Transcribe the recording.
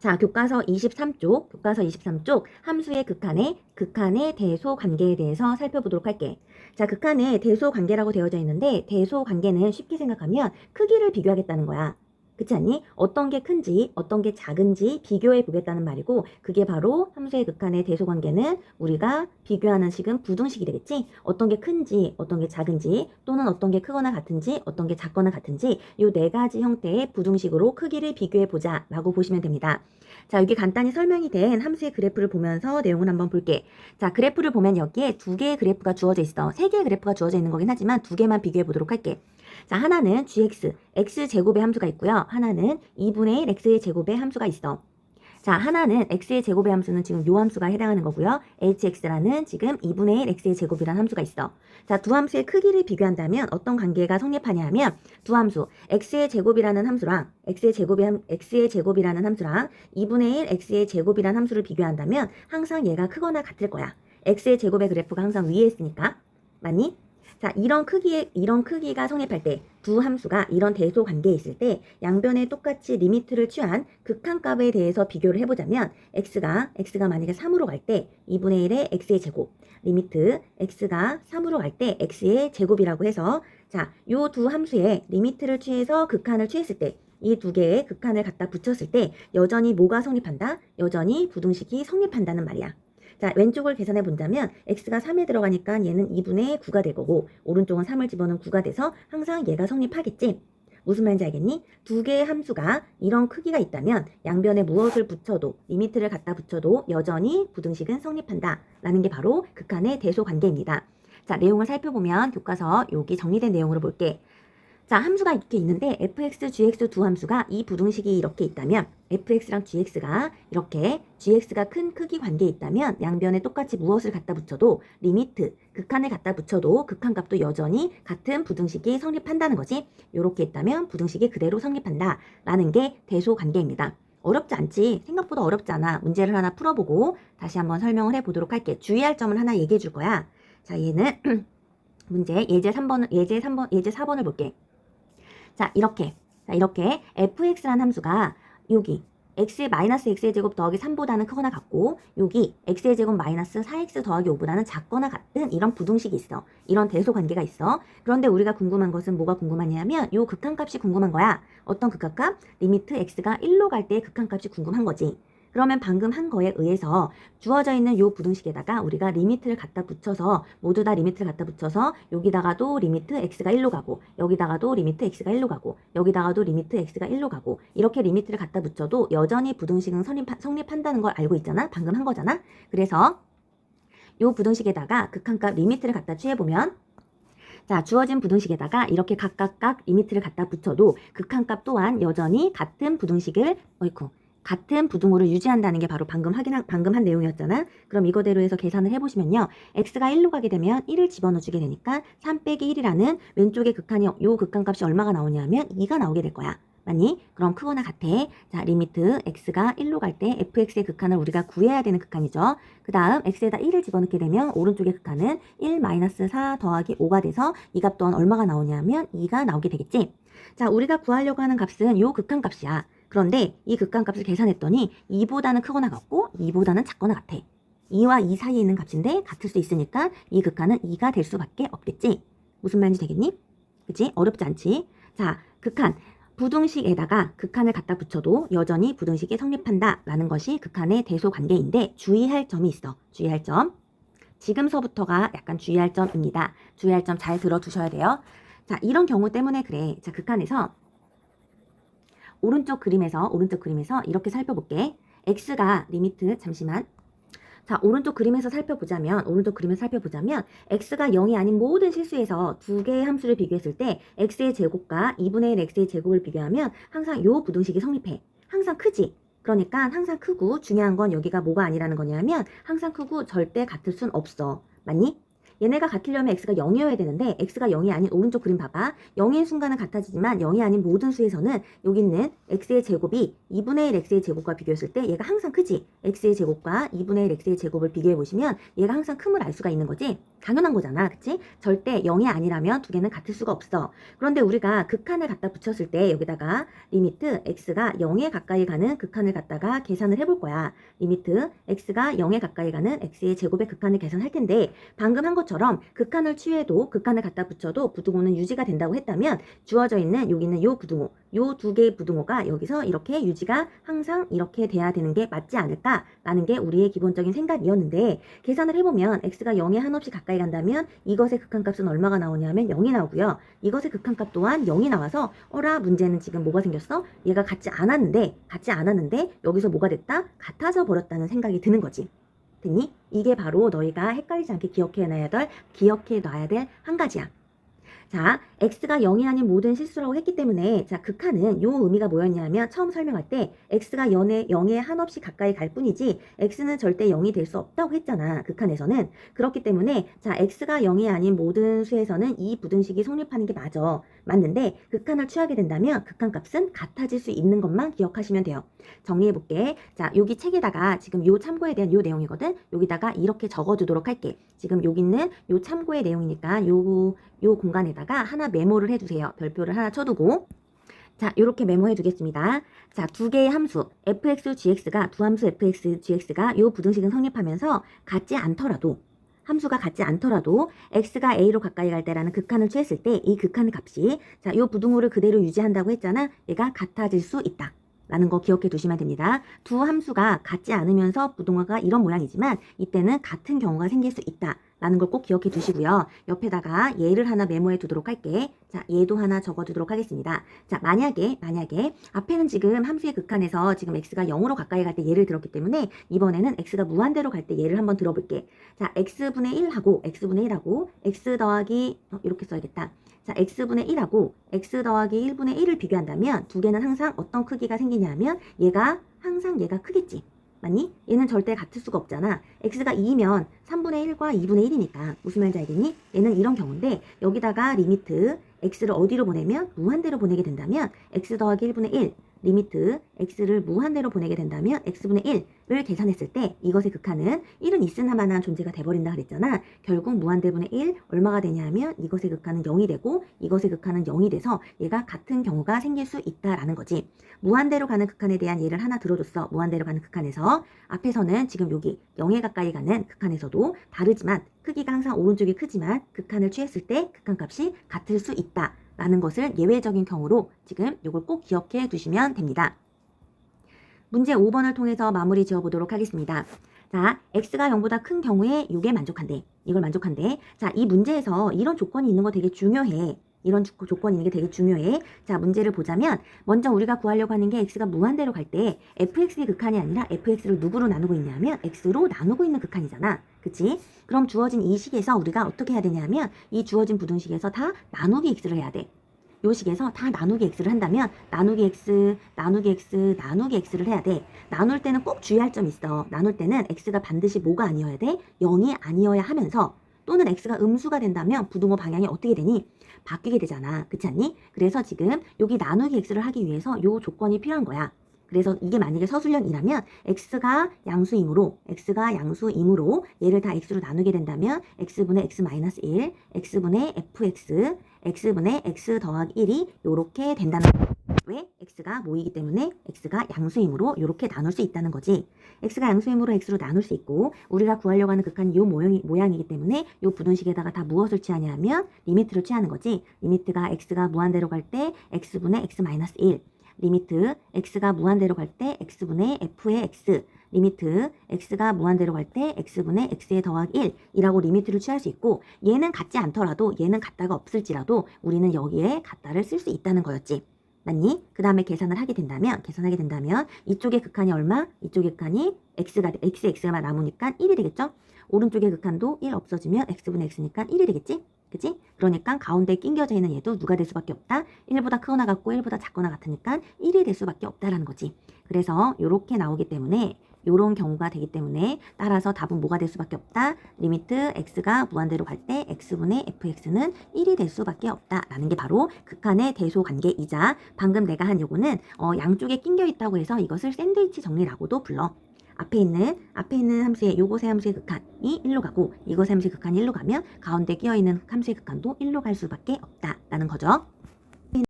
자, 교과서 23쪽 함수의 극한의 대소 관계에 대해서 살펴보도록 할게. 자, 극한의 대소 관계라고 되어져 있는데 대소 관계는 쉽게 생각하면 크기를 비교하겠다는 거야. 그렇지 않니? 어떤 게 큰지, 어떤 게 작은지 비교해 보겠다는 말이고 그게 바로 함수의 극한의 대소 관계는 우리가 비교하는 식은 부등식이 되겠지? 어떤 게 큰지, 어떤 게 작은지 또는 어떤 게 크거나 같은지, 어떤 게 작거나 같은지 이 네 가지 형태의 부등식으로 크기를 비교해 보자 라고 보시면 됩니다. 자, 여기 간단히 설명이 된 함수의 그래프를 보면서 내용을 한번 볼게. 자, 그래프를 보면 여기에 두 개의 그래프가 주어져 있어. 세 개의 그래프가 주어져 있는 거긴 하지만 두 개만 비교해 보도록 할게. 자, 하나는 gx, x제곱의 함수가 있고요. 하나는 2분의 1 x의 제곱의 함수가 있어. 자, 하나는 x의 제곱의 함수는 지금 요 함수가 해당하는 거고요. hx라는 지금 2분의 1 x의 제곱이라는 함수가 있어. 자, 두 함수의 크기를 비교한다면 어떤 관계가 성립하냐 하면 두 함수 x의 제곱이라는 함수랑 x의 제곱이라는 함수랑 2분의 1 x의 제곱이라는 함수를 비교한다면 항상 얘가 크거나 같을 거야. x의 제곱의 그래프가 항상 위에 있으니까. 맞니? 자, 이런 크기가 성립할 때 두 함수가 이런 대소 관계에 있을 때 양변에 똑같이 리미트를 취한 극한값에 대해서 비교를 해보자면 x가 만약에 3으로 갈 때 2분의 1의 x의 제곱 리미트 x가 3으로 갈 때 x의 제곱이라고 해서 자, 요 두 함수의 리미트를 취해서 극한을 취했을 때 이 두 개의 극한을 갖다 붙였을 때 여전히 뭐가 성립한다? 여전히 부등식이 성립한다는 말이야. 자, 왼쪽을 계산해 본다면 x가 3에 들어가니까 얘는 2분의 9가 될 거고 오른쪽은 3을 집어넣은 9가 돼서 항상 얘가 성립하겠지. 무슨 말인지 알겠니? 두 개의 함수가 이런 크기가 있다면 양변에 무엇을 붙여도 리미트를 갖다 붙여도 여전히 부등식은 성립한다 라는 게 바로 극한의 대소 관계입니다. 자, 내용을 살펴보면 교과서 여기 정리된 내용으로 볼게. 자, 함수가 이렇게 있는데 fx, gx 두 함수가 이 부등식이 이렇게 있다면 fx랑 gx가 이렇게 gx가 큰 크기 관계에 있다면 양변에 똑같이 무엇을 갖다 붙여도 리미트, 극한을 갖다 붙여도 극한값도 여전히 같은 부등식이 성립한다는 거지. 이렇게 있다면 부등식이 그대로 성립한다 라는 게 대소 관계입니다. 어렵지 않지? 생각보다 어렵지 않아. 문제를 하나 풀어보고 다시 한번 설명을 해보도록 할게. 주의할 점을 하나 얘기해 줄 거야. 자, 얘는 문제 예제 4번을 볼게. 자, 이렇게 fx라는 함수가 여기 x의 제곱 더하기 3보다는 크거나 같고 여기 x의 제곱 마이너스 4x 더하기 5보다는 작거나 같은 이런 부등식이 있어. 이런 대소 관계가 있어. 그런데 우리가 궁금한 것은 뭐가 궁금하냐면 요 극한값이 궁금한 거야. 어떤 극한값? 리미트 x가 1로 갈 때의 극한값이 궁금한 거지. 그러면 방금 한 거에 의해서 주어져 있는 요 부등식에다가 우리가 리미트를 갖다 붙여서 모두 다 리미트를 갖다 붙여서 여기다가도 리미트 x가 1로 가고 여기다가도 리미트 x가 1로 가고 여기다가도 리미트 x가 1로 가고 이렇게 리미트를 갖다 붙여도 여전히 부등식은 성립한다는 걸 알고 있잖아. 방금 한 거잖아. 그래서 요 부등식에다가 극한값 리미트를 갖다 취해보면 자, 주어진 부등식에다가 이렇게 각각 리미트를 갖다 붙여도 극한값 또한 여전히 같은 부등호를 유지한다는 게 바로 방금 한 내용이었잖아. 그럼 이거대로 해서 계산을 해보시면요. x가 1로 가게 되면 1을 집어넣어주게 되니까 3 빼기 1이라는 왼쪽의 요 극한값이 얼마가 나오냐면 2가 나오게 될 거야. 맞니? 그럼 크거나 같아. 자, 리미트 x가 1로 갈 때 fx의 극한을 우리가 구해야 되는 극한이죠. 그 다음 x에다 1을 집어넣게 되면 오른쪽의 극한은 1-4 더하기 5가 돼서 이 값 또한 얼마가 나오냐면 2가 나오게 되겠지. 자, 우리가 구하려고 하는 값은 요 극한값이야. 그런데 이 극한값을 계산했더니 2보다는 크거나 같고 2보다는 작거나 같아. 2와 2 사이에 있는 값인데 같을 수 있으니까 이 극한은 2가 될 수밖에 없겠지. 무슨 말인지 되겠니? 그치? 어렵지 않지? 자, 극한. 부등식에다가 극한을 갖다 붙여도 여전히 부등식이 성립한다 라는 것이 극한의 대소 관계인데 주의할 점이 있어. 주의할 점. 지금서부터가 약간 주의할 점입니다. 주의할 점 잘 들어두셔야 돼요. 자, 이런 경우 때문에 그래. 자, 극한에서 오른쪽 그림에서 이렇게 살펴볼게. x가 리미트 잠시만. 자, 오른쪽 그림에서 살펴보자면 x가 0이 아닌 모든 실수에서 두 개의 함수를 비교했을 때 x의 제곱과 2분의 1 x의 제곱을 비교하면 항상 요 부등식이 성립해. 항상 크지? 그러니까 항상 크고 중요한 건 여기가 뭐가 아니라는 거냐면 항상 크고 절대 같을 순 없어. 맞니? 얘네가 같으려면 x가 0이어야 되는데 x가 0이 아닌 오른쪽 그림 봐봐. 0인 순간은 같아지지만 0이 아닌 모든 수에서는 여기 있는 x의 제곱이 2분의 1 x의 제곱과 비교했을 때 얘가 항상 크지. x의 제곱과 2분의 1 x의 제곱을 비교해 보시면 얘가 항상 큼을 알 수가 있는 거지. 당연한 거잖아. 그치? 절대 0이 아니라면 두 개는 같을 수가 없어. 그런데 우리가 극한을 갖다 붙였을 때 여기다가 리미트 x가 0에 가까이 가는 극한을 갖다가 계산을 해볼 거야. 리미트 x가 0에 가까이 가는 x의 제곱의 극한을 계산할 텐데 방금 한 것처럼 극한을 취해도 극한을 갖다 붙여도 부등호는 유지가 된다고 했다면 주어져 있는 여기 있는 요 부등호, 요 두 개의 부등호가 여기서 이렇게 유지가 항상 이렇게 돼야 되는 게 맞지 않을까라는 게 우리의 기본적인 생각이었는데 계산을 해보면 x가 0에 한없이 가까이 간다면 이것의 극한값은 얼마가 나오냐면 0이 나오고요. 이것의 극한값 또한 0이 나와서 어라 문제는 지금 뭐가 생겼어? 얘가 같지 않았는데 여기서 뭐가 됐다? 같아져 버렸다는 생각이 드는 거지. 됐니? 이게 바로 너희가 헷갈리지 않게 기억해놔야 될 한 가지야. 자, x가 0이 아닌 모든 실수라고 했기 때문에 자, 극한은 요 의미가 뭐였냐면 처음 설명할 때 x가 0에 한없이 가까이 갈 뿐이지 x는 절대 0이 될 수 없다고 했잖아. 극한에서는. 그렇기 때문에 자, x가 0이 아닌 모든 수에서는 이 부등식이 성립하는 게 맞아. 맞는데 극한을 취하게 된다면 극한값은 같아질 수 있는 것만 기억하시면 돼요. 정리해볼게. 자, 여기 책에다가 지금 요 참고에 대한 요 내용이거든. 여기다가 이렇게 적어두도록 할게. 지금 여기 있는 요 참고의 내용이니까 요 공간에다가 하나 메모를 해주세요. 별표를 하나 쳐두고. 자, 이렇게 메모해 두겠습니다. 자, 두 개의 함수 fx, gx가 두 함수 fx, gx가 요 부등식은 성립하면서 같지 않더라도 함수가 같지 않더라도 x가 a로 가까이 갈 때라는 극한을 취했을 때 이 극한 값이 자, 요 부등호를 그대로 유지한다고 했잖아. 얘가 같아질 수 있다. 라는 거 기억해 두시면 됩니다. 두 함수가 같지 않으면서 부등호가 이런 모양이지만 이때는 같은 경우가 생길 수 있다. 라는 걸 꼭 기억해 두시고요. 옆에다가 얘를 하나 메모해 두도록 할게. 자, 얘도 하나 적어 두도록 하겠습니다. 자, 만약에 앞에는 지금 함수의 극한에서 지금 x가 0으로 가까이 갈 때 예를 들었기 때문에 이번에는 x가 무한대로 갈 때 예를 한번 들어볼게. 자, x분의 1하고 x 더하기 이렇게 써야겠다. 자, x분의 1하고 x 더하기 1분의 1을 비교한다면 두 개는 항상 어떤 크기가 생기냐면 얘가 크겠지. 맞니? 얘는 절대 같을 수가 없잖아. x가 2면 3분의 1과 2분의 1이니까 무슨 말인지 알겠니? 얘는 이런 경우인데 여기다가 리미트 x를 어디로 보내면 무한대로 보내게 된다면 x 더하기 1분의 1 리미트 x를 무한대로 보내게 된다면 x분의 1을 계산했을 때 이것의 극한은 1은 있으나마나 존재가 돼버린다 그랬잖아. 결국 무한대분의 1 얼마가 되냐면 이것의 극한은 0이 되고 이것의 극한은 0이 돼서 얘가 같은 경우가 생길 수 있다라는 거지. 무한대로 가는 극한에 대한 예를 하나 들어줬어. 무한대로 가는 극한에서 앞에서는 지금 여기 0에 가까이 가는 극한에서도 다르지만 크기가 항상 오른쪽이 크지만 극한을 취했을 때 극한값이 같을 수 있다. 라는 것을 예외적인 경우로 지금 이걸 꼭 기억해 두시면 됩니다. 문제 5번을 통해서 마무리 지어보도록 하겠습니다. 자, x가 0보다 큰 경우에 이게 만족한대. 이걸 만족한대. 자, 이 문제에서 이런 조건이 있는 거 되게 중요해. 이런 조건이 있는 게 되게 중요해. 자, 문제를 보자면 먼저 우리가 구하려고 하는 게 x가 무한대로 갈 때 fx의 극한이 아니라 fx를 누구로 나누고 있냐면 x로 나누고 있는 극한이잖아. 그치? 그럼 주어진 이 식에서 우리가 어떻게 해야 되냐면 이 주어진 부등식에서 다 나누기 x를 해야 돼. 요 식에서 다 나누기 x를 한다면 나누기 x를 해야 돼. 나눌 때는 꼭 주의할 점이 있어. 나눌 때는 x가 반드시 뭐가 아니어야 돼? 0이 아니어야 하면서 또는 x가 음수가 된다면 부등호 방향이 어떻게 되니? 바뀌게 되잖아. 그렇지 않니? 그래서 지금 여기 나누기 x를 하기 위해서 요 조건이 필요한 거야. 그래서 이게 만약에 서술형이라면 x가 양수이므로 얘를 다 x로 나누게 된다면 x분의 x-1, x분의 fx, x분의 x 더하기 1이 요렇게 된다는 거야. 왜? x가 모이기 때문에 x가 양수이므로 요렇게 나눌 수 있다는 거지. x가 양수이므로 x로 나눌 수 있고 우리가 구하려고 하는 극한이 요 모양이기 때문에 요 부등식에다가 다 무엇을 취하냐면 리미트를 취하는 거지. 리미트가 x가 무한대로 갈 때 x분의 x-1 리미트 x가 무한대로 갈 때 x분의 f의 x 리미트 x가 무한대로 갈 때 x분의 x의 더하기 1이라고 리미트를 취할 수 있고 얘는 같지 않더라도 얘는 같다가 없을지라도 우리는 여기에 같다를 쓸 수 있다는 거였지. 맞니? 그 다음에 계산을 하게 된다면 이쪽의 극한이 얼마? 이쪽의 극한이 x가 남으니까 1이 되겠죠? 오른쪽의 극한도 1 없어지면 x분의 x니까 1이 되겠지? 그치? 그러니까 가운데 낑겨져 있는 얘도 누가 될 수밖에 없다? 1보다 크거나 같고 1보다 작거나 같으니까 1이 될 수밖에 없다라는 거지. 그래서 이렇게 나오기 때문에 이런 경우가 되기 때문에 따라서 답은 뭐가 될 수밖에 없다. 리미트 x가 무한대로 갈 때 x분의 fx는 1이 될 수밖에 없다라는 게 바로 극한의 대소관계이자 방금 내가 한 요거는 양쪽에 낑겨 있다고 해서 이것을 샌드위치 정리라고도 불러. 앞에 있는 함수의 요것의 함수의 극한이 1로 가고 이것의 함수의 극한이 1로 가면 가운데 끼어 있는 함수의 극한도 1로 갈 수밖에 없다라는 거죠.